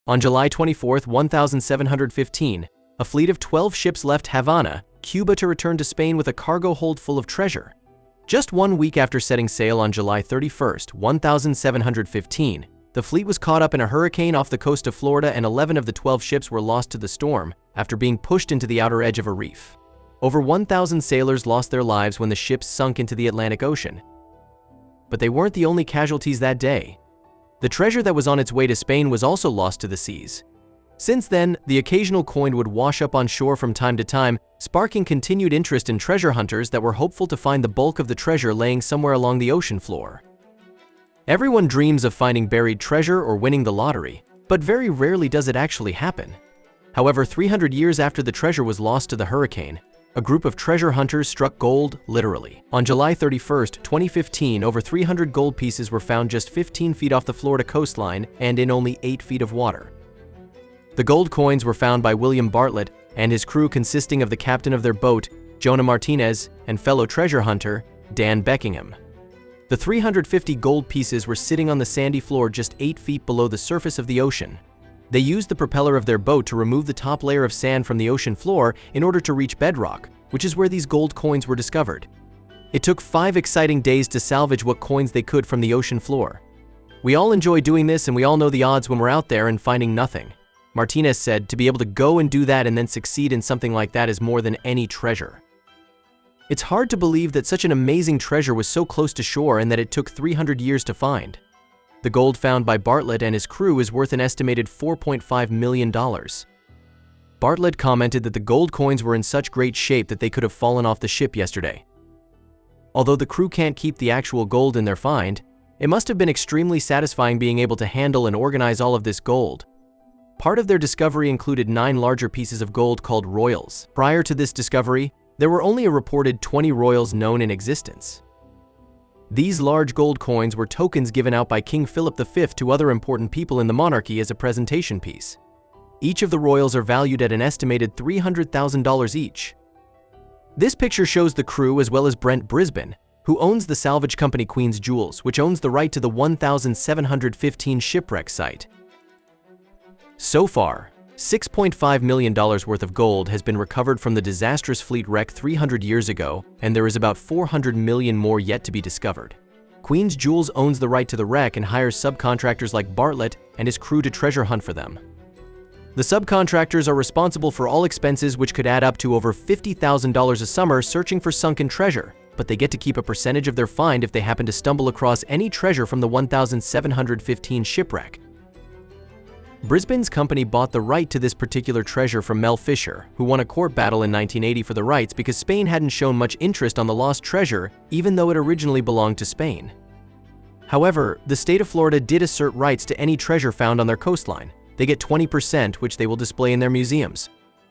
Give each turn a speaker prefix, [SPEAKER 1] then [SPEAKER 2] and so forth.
[SPEAKER 1] On July 24, 1715, a fleet of 12 ships left Havana, Cuba to return to Spain with a cargo hold full of treasure. Just 1 week after setting sail on July 31, 1715, the fleet was caught up in a hurricane off the coast of Florida, and 11 of the 12 ships were lost to the storm after being pushed into the outer edge of a reef. Over 1,000 sailors lost their lives when the ships sunk into the Atlantic Ocean. But they weren't the only casualties that day. The treasure that was on its way to Spain was also lost to the seas. Since then, the occasional coin would wash up on shore from time to time, sparking continued interest in treasure hunters that were hopeful to find the bulk of the treasure laying somewhere along the ocean floor. Everyone dreams of finding buried treasure or winning the lottery, but very rarely does it actually happen. However, 300 years after the treasure was lost to the hurricane, a group of treasure hunters struck gold, literally. On July 31, 2015, over 300 gold pieces were found just 15 feet off the Florida coastline and in only 8 feet of water. The gold coins were found by William Bartlett and his crew, consisting of the captain of their boat, Jonah Martinez, and fellow treasure hunter, Dan Beckingham. The 350 gold pieces were sitting on the sandy floor just 8 feet below the surface of the ocean. They used the propeller of their boat to remove the top layer of sand from the ocean floor in order to reach bedrock, which is where these gold coins were discovered. It took 5 exciting days to salvage what coins they could from the ocean floor. "We all enjoy doing this, and we all know the odds when we're out there and finding nothing," Martinez said. "To be able to go and do that and then succeed in something like that is more than any treasure." It's hard to believe that such an amazing treasure was so close to shore and that it took 300 years to find. The gold found by Bartlett and his crew is worth an estimated $4.5 million. Bartlett commented that the gold coins were in such great shape that they could have fallen off the ship yesterday. Although the crew can't keep the actual gold in their find, it must have been extremely satisfying being able to handle and organize all of this gold. Part of their discovery included 9 larger pieces of gold called royals. Prior to this discovery, there were only a reported 20 royals known in existence. These large gold coins were tokens given out by King Philip V to other important people in the monarchy as a presentation piece. Each of the royals are valued at an estimated $300,000 each. This picture shows the crew as well as Brent Brisbane, who owns the salvage company Queen's Jewels, which owns the right to the 1715 shipwreck site. So far, $6.5 million worth of gold has been recovered from the disastrous fleet wreck 300 years ago, and there is about 400 million more yet to be discovered. Queen's Jewels owns the right to the wreck and hires subcontractors like Bartlett and his crew to treasure hunt for them. The subcontractors are responsible for all expenses, which could add up to over $50,000 a summer searching for sunken treasure, but they get to keep a percentage of their find if they happen to stumble across any treasure from the 1715 shipwreck. Brisbane's company bought the right to this particular treasure from Mel Fisher, who won a court battle in 1980 for the rights because Spain hadn't shown much interest on the lost treasure, even though it originally belonged to Spain. However, the state of Florida did assert rights to any treasure found on their coastline. They get 20%, which they will display in their museums.